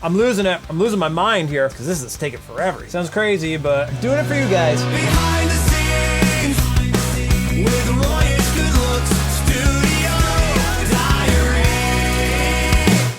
I'm losing it. I'm losing my mind here because this is taking forever. Sounds crazy, but I'm doing it for you guys. Behind the scenes with Royish good looks, studio diary.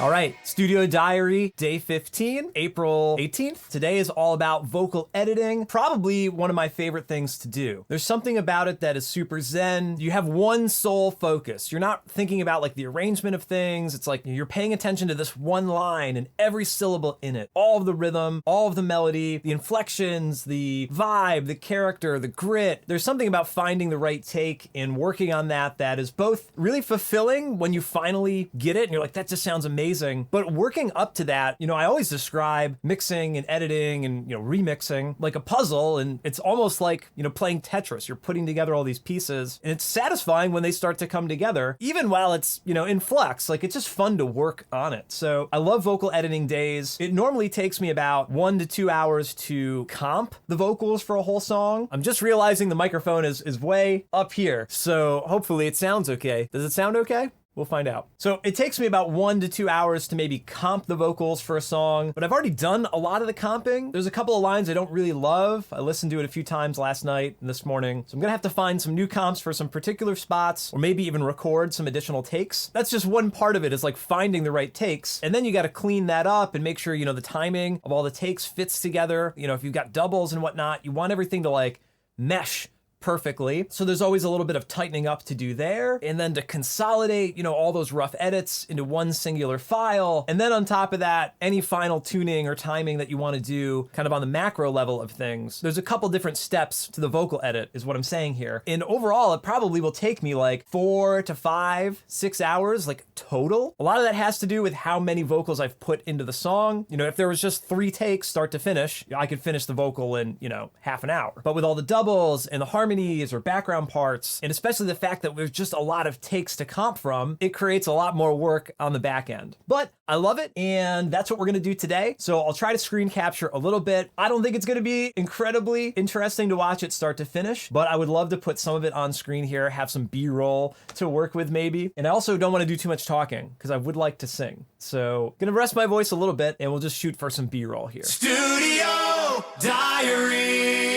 All right, Studio Diary, day 15, April 18th. Today is all about vocal editing, probably one of my favorite things to do. There's something about it that is super zen. You have one sole focus. You're not thinking about like the arrangement of things. It's like you're paying attention to this one line and every syllable in it. All of the rhythm, all of the melody, the inflections, the vibe, the character, the grit. There's something about finding the right take and working on that is both really fulfilling when you finally get it and you're like, that just sounds amazing. But working up to that, I always describe mixing and editing and, remixing like a puzzle. And it's almost like, playing Tetris. You're putting together all these pieces and it's satisfying when they start to come together, even while it's, in flux. Like it's just fun to work on it. So I love vocal editing days. It normally takes me about 1 to 2 hours to comp the vocals for a whole song. I'm just realizing the microphone is way up here. So hopefully it sounds okay. Does it sound okay? We'll find out. So it takes me about 1 to 2 hours to maybe comp the vocals for a song, but I've already done a lot of the comping. There's a couple of lines I don't really love. I listened to it a few times last night and this morning. So I'm gonna have to find some new comps for some particular spots or maybe even record some additional takes. That's just one part of it, is like finding the right takes. And then you gotta clean that up and make sure, the timing of all the takes fits together. If you've got doubles and whatnot, you want everything to like mesh perfectly. So there's always a little bit of tightening up to do there. And then to consolidate, all those rough edits into one singular file. And then on top of that, any final tuning or timing that you want to do kind of on the macro level of things. There's a couple different steps to the vocal edit is what I'm saying here. And overall, it probably will take me like 4 to 5, 6 hours, like total. A lot of that has to do with how many vocals I've put into the song. If there was just 3 takes start to finish, I could finish the vocal in, half an hour. But with all the doubles and the harmonies or background parts, and especially the fact that there's just a lot of takes to comp from, it creates a lot more work on the back end. But I love it, and that's what we're gonna do today. So I'll try to screen capture a little bit. I don't think it's gonna be incredibly interesting to watch it start to finish, but I would love to put some of it on screen here, have some B-roll to work with maybe. And I also don't wanna do too much talking, because I would like to sing. So gonna rest my voice a little bit, and we'll just shoot for some B-roll here. Studio diary.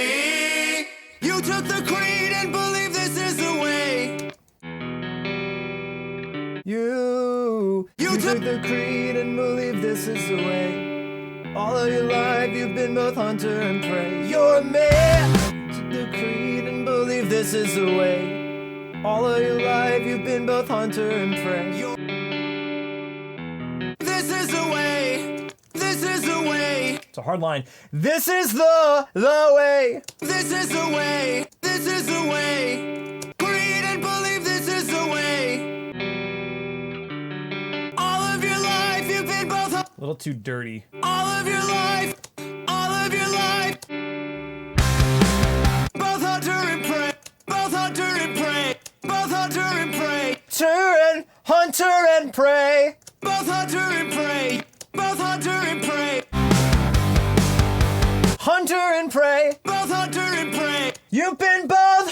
You took the creed and believe this is the way. You took the creed and believe this is the way. All of your life you've been both hunter and prey. You're a man. You took the creed and believe this is the way. All of your life you've been both hunter and prey. This is the way. This is the way. It's a hard line. This is the way. This is the way. This is the way. Creed and believe this is the way. All of your life you've been both. A little too dirty. All of your life. All of your life. Both hunter and prey. Both hunter and prey. Both hunter and prey. Hunter and prey. Both hunter and prey. Both hunter and prey. Hunter and prey. Both hunter and prey. You've been both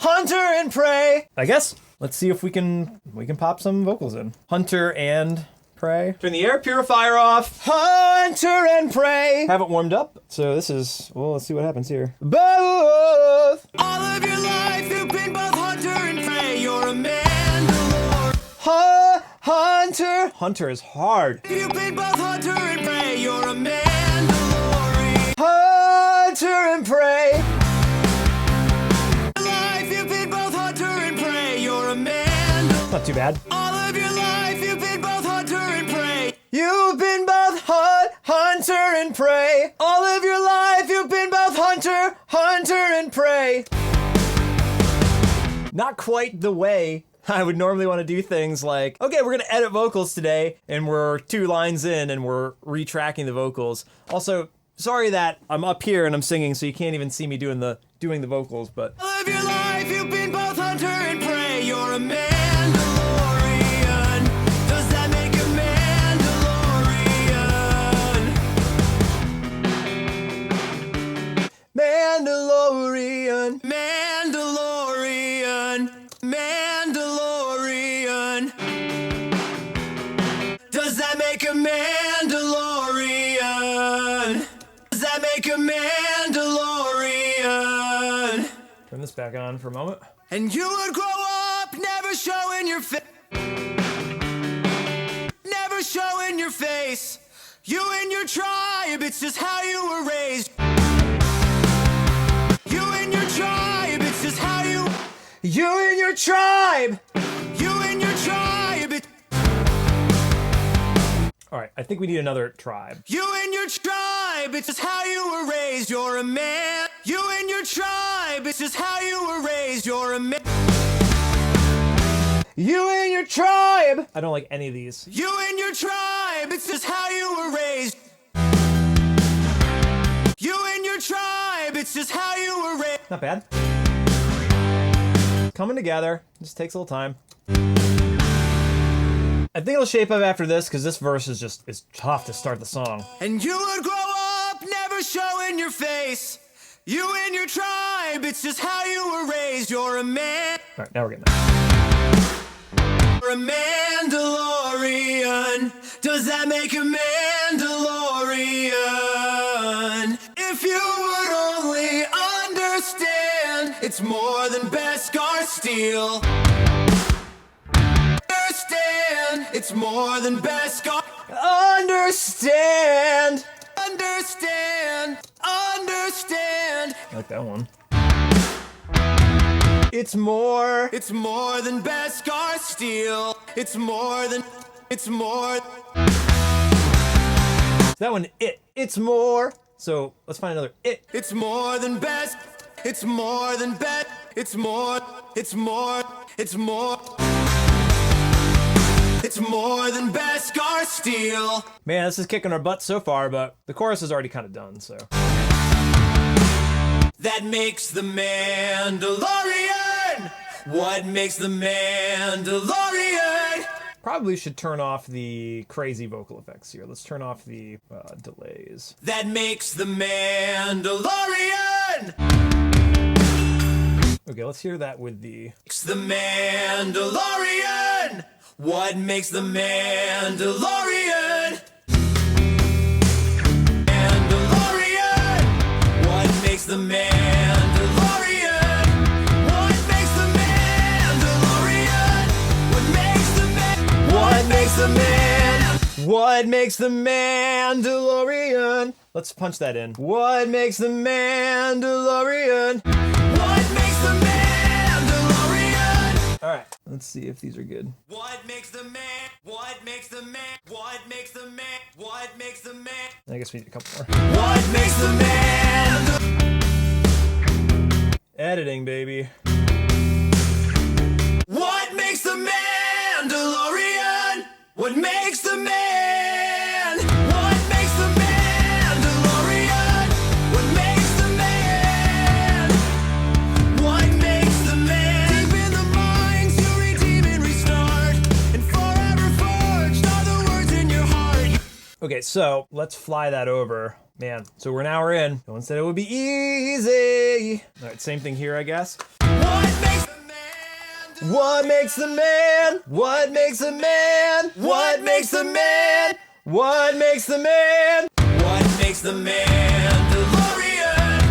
hunter and prey. I guess let's see if we can pop some vocals in. Hunter and prey. Turn the air purifier off. Hunter and prey. Haven't warmed up, so this is, well, let's see what happens here. Both. All of your life you've been both hunter and prey. You're a Mandalore. Hunter. Hunter is hard. You've been both hunter and prey. You're a Mandalore. Hunter and prey. Life you've been both hunter and prey. You're a Mandalore. Not too bad. All of your life you've been both hunter and prey. You've been both hunter and prey. All of your life you've been both hunter and prey. Not quite the way I would normally want to do things like, okay, we're gonna edit vocals today, and we're 2 lines in and we're retracking the vocals. Also, sorry that I'm up here and I'm singing, so you can't even see me doing the vocals, but. All of your life you've been both hunter and prey. You're a Mandalorian. Does that make a Mandalorian. Mandalorian. Mandalorian. Does that make a Mandalorian? make a Mandalorian? Turn this back on for a moment. And you would grow up never showing your face. Never showing your face. You and your tribe, it's just how you were raised. You and your tribe, it's just how you. You and your tribe! You and your tribe, All right, I think we need another tribe. You and your tribe, it's just how you were raised. You're a man. You and your tribe, it's just how you were raised. You're a man. You and your tribe! I don't like any of these. You and your tribe, it's just how you were raised. You and your tribe, it's just how you were raised. Not bad. Coming together. Just takes a little time. I think it'll shape up after this because this verse is tough to start the song. And you would grow up never showing your face. You and your tribe, it's just how you were raised. You're a man. All right, now we're getting there. You're a Mandalorian. Does that make a Mandalorian? If you would only understand, it's more than Besssssskar Sssssteel. Understand, it's more than Besssssskar. Understand! Understand, understand. I like that one. It's more. It's more than Besssssskar Sssssteel. It's more. That one, it's more. So let's find another it. It's more than best. It's more than bet. It's more. It's more. It's more. It's more than Besssssskar Sssssteel. Man, this is kicking our butt so far, but the chorus is already kind of done, so. That makes the Mandalorian. What makes the Mandalorian? Probably should turn off the crazy vocal effects here. Let's turn off the delays. That makes the Mandalorian. Okay, let's hear that with the. It's the Mandalorian. What makes the Mandalorian? Mandalorian. What makes the Mandalorian? What makes the Mandalorian? What makes the man? What makes the man? What makes the Mandalorian? Let's punch that in. What makes the Mandalorian? What makes the Mandalorian? All right, let's see if these are good. What makes the man? What makes the man? What makes the man? What makes the man? I guess we need a couple more. What makes the man? Editing, baby. What makes the Mandalorian? What makes the man? What makes the Mandalorian? What makes the man? What makes the man? Deep in the minds you redeem and restart, and forever forged are the words in your heart. Okay, so let's fly that over. Man, so we're an hour in. No one said it would be easy. All right, same thing here, I guess. What makes the man? What makes the man? What makes the man? What makes the man? What makes the man? What makes the Mandalorian?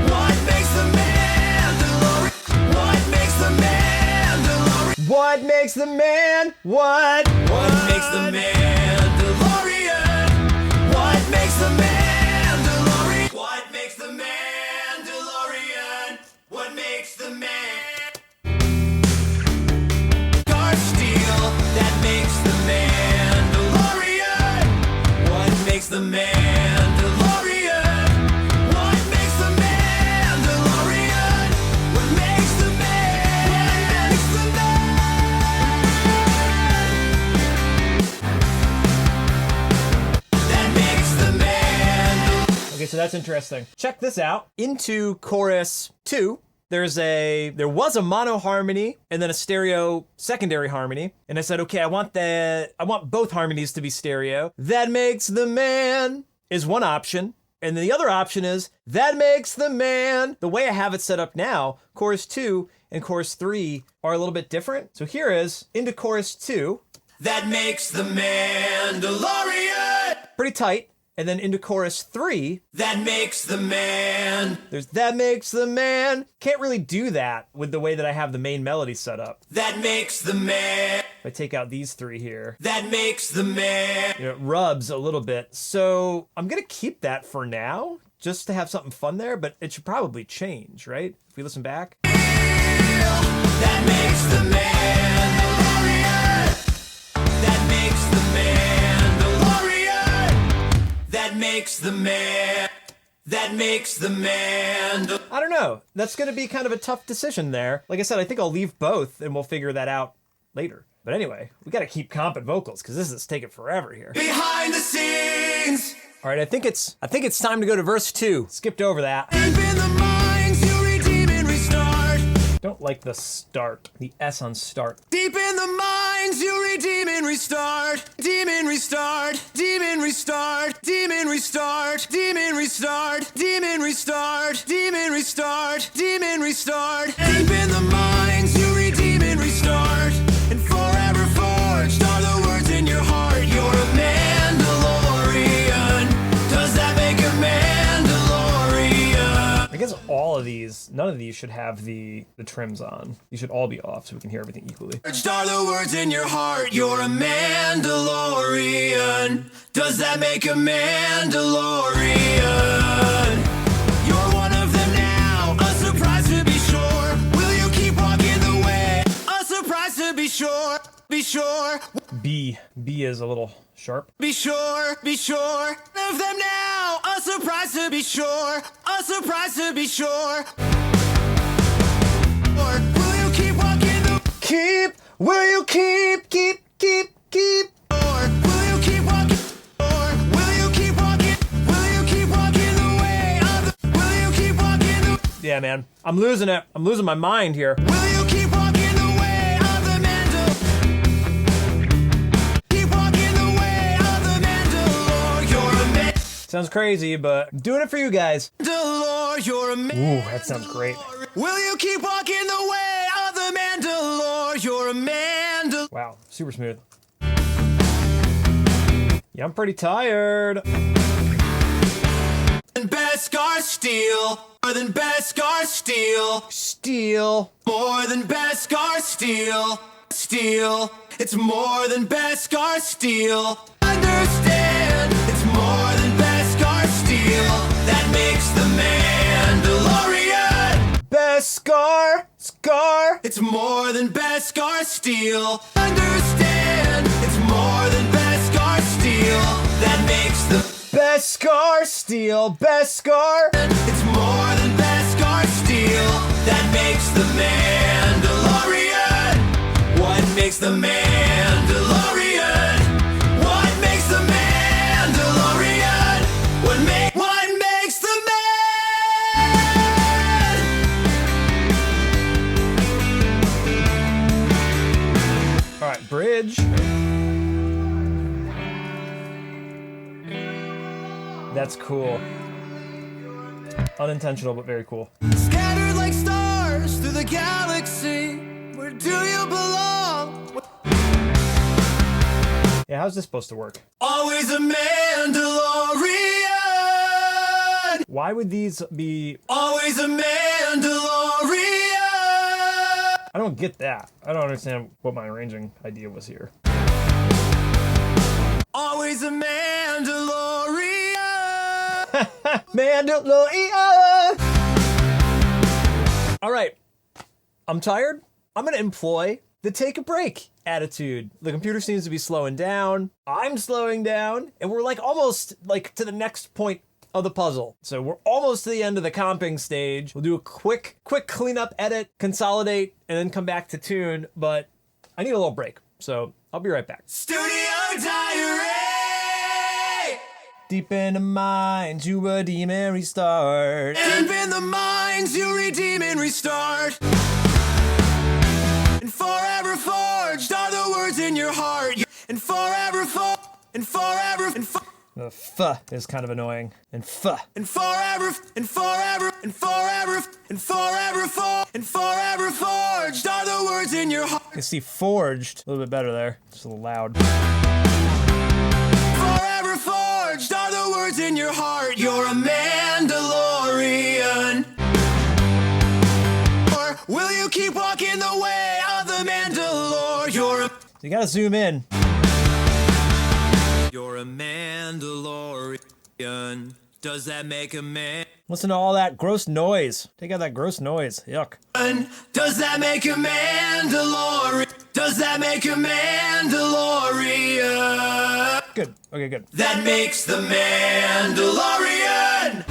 What makes the Mandalorian? What makes the Mandalorian? What makes the man? What? What makes the Mandalorian? What makes the Mandalorian? What makes the Mandalorian? What makes the man? Steel that makes the Mandalorian. What makes the Mandalorian? What makes the Mandalorian? What makes the man? What makes the man? That makes the man. Okay, so that's interesting. Check this out. Into chorus 2, there was a mono harmony and then a stereo secondary harmony. And I said, okay, I want both harmonies to be stereo. That makes the man is one option. And then the other option is that makes the man. The way I have it set up now, chorus 2 and chorus 3 are a little bit different. So here is into chorus 2. That makes the Mandalorian. Pretty tight. And then into chorus 3, that makes the man. there's that makes the man. Can't really do that with the way that I have the main melody set up. That makes the man. If I take out these 3 here, That makes the man. it rubs a little bit. So I'm gonna keep that for now, just to have something fun there, but it should probably change, right? If we listen back. That makes the man DeLorean. That makes the man DeLorean. That makes the man. That makes the man. I don't know. That's gonna be kind of a tough decision there. Like I said, I think I'll leave both and we'll figure that out later. But anyway, we gotta keep comping vocals because this is taking forever here. Behind the scenes. All right, I think it's time to go to verse 2. Skipped over that. Deep in the minds you redeem and restart. Don't like the start, the S on start. Deep in the minds you redeem and restart. Demon restart. Demon restart. Demon restart. Demon restart. Demon restart. Demon restart. Demon restart. Deep in the minds you redeem and restart. And forever forged are the words in your heart. You're a Mandalorian. Does that make a Mandalorian? I guess all of these, none of these should have the trims on. These should all be off so we can hear everything equally. Forged are the words in your heart. You're a Mandalorian. Does that make a Mandalorian? You're one of them now. A surprise to be sure. Will you keep walking the way? A surprise to be sure. Be sure. B is a little sharp. Be sure. Be sure. One of them now. A surprise to be sure. A surprise to be sure. Or will you keep walking the Will you keep? Or will you keep walking? Or will you keep walking? Will you keep walking the way of the? Will you keep walking the? Yeah, man, I'm losing it. I'm losing my mind here. Will you keep walking the way of the Mandal? Keep walking the way of the Mandalore. You're a Sounds crazy, but I'm doing it for you guys. Mandalore. You're a Ooh, that sounds great. Will you keep walking the way of the Mandalore? You're a Mandalore. Wow, super smooth. Yeah, I'm pretty tired. And Besssssskar Sssssteel. More than Besssssskar Sssssteel. Steel. More than Besssssskar Sssssteel. Steel. It's more than Besssssskar Sssssteel. Understand, it's more than Besssssskar Sssssteel. That makes the Mandalorian. Besssssskar. Scar. It's more than Besssssskar Sssssteel. Understand, it's more than Besssssskar Sssssteel. That makes the Besssssskar Sssssteel. Besssssskar. It's more than Besssssskar Sssssteel. That makes the Mandalorian. What makes the Mandalorian? What makes the Mandalorian? What makes the man? All right, bridge. That's cool. Unintentional, but very cool. Scattered like stars through the galaxy. Where do you belong? Yeah, how's this supposed to work? Always a Mandalorian. Why would these be... Always a Mandalorian. I don't get that. I don't understand what my arranging idea was here. Always a Mandalorian. Mandalorian! All right, I'm tired. I'm gonna employ the take a break attitude. The computer seems to be slowing down. I'm slowing down, and we're like almost like to the next point of the puzzle. So we're almost to the end of the comping stage. We'll do a quick cleanup, edit, consolidate, and then come back to tune, but I need a little break. So I'll be right back. Studio Diary. Deep in the minds, you redeem and restart. Deep in the minds, you redeem and restart. And forever forged are the words in your heart. And forever The f is kind of annoying. And f. and forever forged are the words in your heart. You see forged, a little bit better there. Just a little loud. Forever forged are the words words in your heart, you're a Mandalorian. Or will you keep walking the way of the Mandalore? You gotta zoom in. You're a Mandalorian. Does that make a man? Listen to all that gross noise. Take out that gross noise. Yuck. Does that make a Mandalorian? Does that make a Mandalorian? Good. Okay, good. That makes the Mandalorian.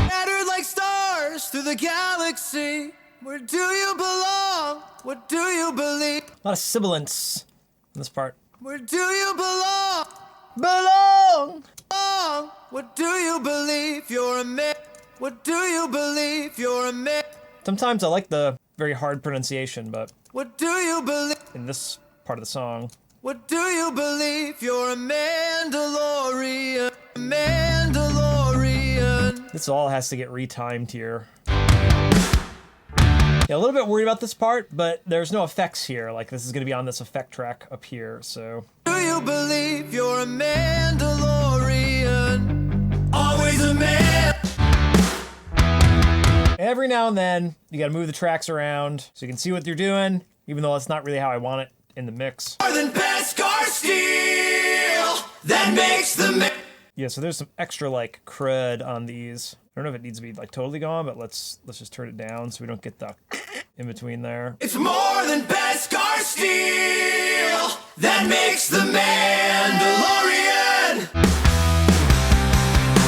Scattered like stars through the galaxy. Where do you belong? What do you believe? A lot of sibilance in this part. Where do you belong? Belong! What do you believe? You're a man. What do you believe? You're a man. Sometimes I like the very hard pronunciation, but What do you believe? in this part of the song, What do you believe? You're a Mandalorian. Mandalorian. this all has to get retimed here. Yeah, a little bit worried about this part, but there's no effects here. Like, this is going to be on this effect track up here, so. Do you believe you're a Mandalorian? Always a man. Every now and then, you got to move the tracks around so you can see what you're doing, even though that's not really how I want it in the mix. More than Besssssskar Sssssteel. That makes the man. Yeah, so there's some extra, like, crud on these. I don't know if it needs to be, like, totally gone, but let's just turn it down so we don't get the in between there. It's more than Besssssskar Sssssteel. That makes the Mandalorian.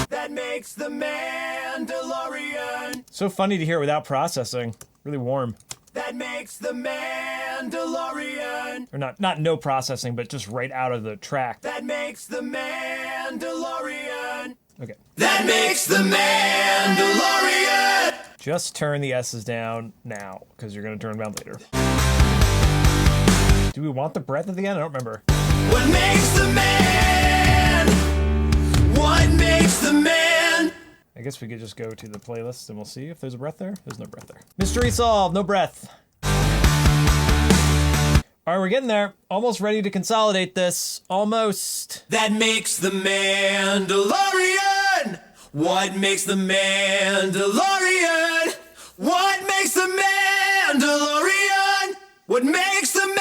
That makes the Mandalorian. So funny to hear without processing. Really warm. That makes the Mandalorian. Or not no processing, but just right out of the track. That makes the Mandalorian. Okay. That makes the Mandalorian. Just turn the S's down now, because you're going to turn them down later. Do we want the breath at the end? I don't remember. What makes the man? What makes the man? I guess we could just go to the playlist and we'll see if there's a breath there. There's no breath there. Mystery solved, no breath. All right, we're getting there. Almost ready to consolidate this. Almost. That makes the Mandalorian. What makes the Mandalorian? What makes the Mandalorian? What makes the man?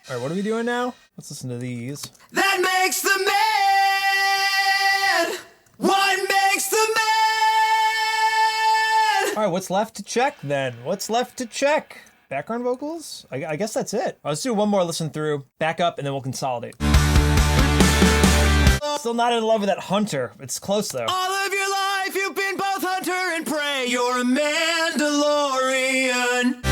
All right, what are we doing now? Let's listen to these. That makes the man. What makes the man? All right, what's left to check then? What's left to check? Background vocals? I guess that's it. Let's do one more listen through, back up, and then we'll consolidate. Still not in love with that Hunter. It's close though. All of your life you've been both hunter and prey. You're a Mandalorian.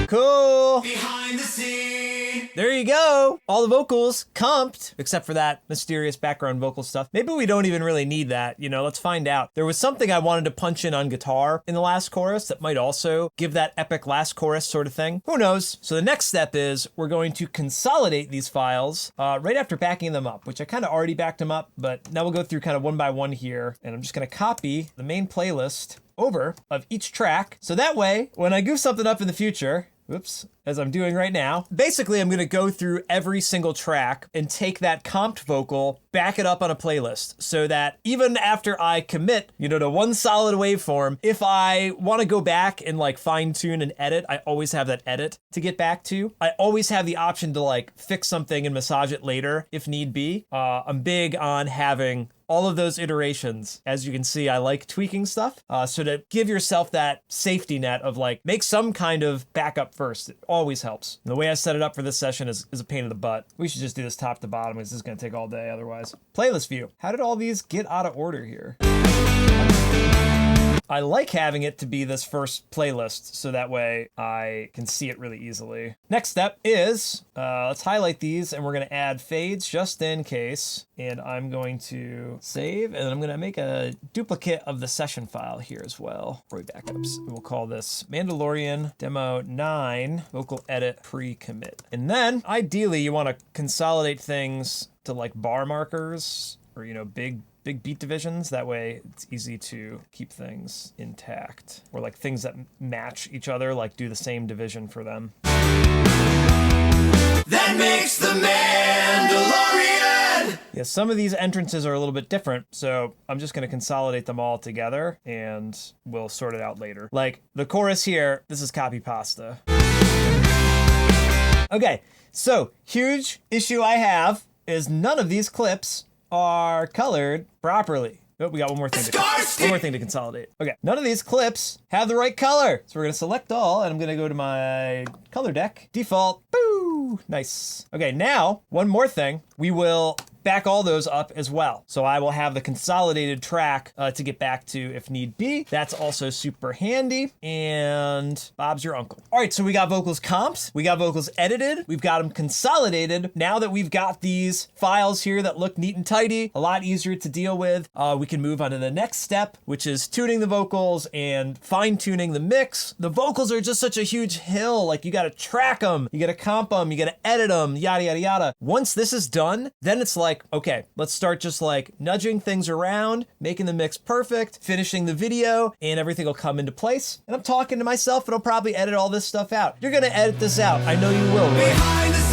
Cool. Behind the scene. There you go. All the vocals comped, except for that mysterious background vocal stuff. Maybe we don't even really need that. You know, let's find out. There was something I wanted to punch in on guitar in the last chorus that might also give that epic last chorus sort of thing. Who knows? So the next step is we're going to consolidate these files right after backing them up, which I kind of already backed them up, but now we'll go through kind of one by one here. And I'm just going to copy the main playlist over of each track. So that way, when I goof something up in the future, whoops, as I'm doing right now. Basically, I'm gonna go through every single track and take that comped vocal, back it up on a playlist so that even after I commit, you know, to one solid waveform, if I wanna go back and like fine tune and edit, I always have that edit to get back to. I always have the option to like fix something and massage it later if need be. I'm big on having all of those iterations. As you can see, I like tweaking stuff. So to give yourself that safety net of like, make some kind of backup first, it always helps. And the way I set it up for this session is a pain in the butt. We should just do this top to bottom because this is gonna take all day otherwise. Playlist view. How did all these get out of order here? I like having it to be this first playlist so that way I can see it really easily. Next step is, let's highlight these and we're gonna add fades just in case. And I'm going to save and I'm gonna make a duplicate of the session file here as well. Roy backups. We'll call this Mandalorian Demo 9 Vocal Edit Pre-Commit. And then ideally you wanna consolidate things to like bar markers or, you know, big beat divisions. That way it's easy to keep things intact, or like things that match each other, like do the same division for them. That makes the Mandalorian. Yeah, some of these entrances are a little bit different, so I'm just going to consolidate them all together and we'll sort it out later. Like the chorus here, this is copy pasta. Okay, so huge issue I have is none of these clips are colored properly. Oh, we got one more thing to consolidate. Okay, none of these clips have the right color. So we're gonna select all, and I'm gonna go to my color deck. Default, boo, nice. Okay, now, one more thing. We will back all those up as well. So I will have the consolidated track to get back to if need be. That's also super handy. And Bob's your uncle. All right, so we got vocals comped. We got vocals edited. We've got them consolidated. Now that we've got these files here that look neat and tidy, a lot easier to deal with, we can move on to the next step, which is tuning the vocals and fine tuning the mix. The vocals are just such a huge hill. Like you got to track them, you got to comp them, you got to edit them, yada, yada, yada. Once this is done, then it's like, okay, let's start just like nudging things around, making the mix perfect, finishing the video, and everything will come into place. And I'm talking to myself, and I'll probably edit all this stuff out. You're gonna edit this out. I know you will, Roy. Behind the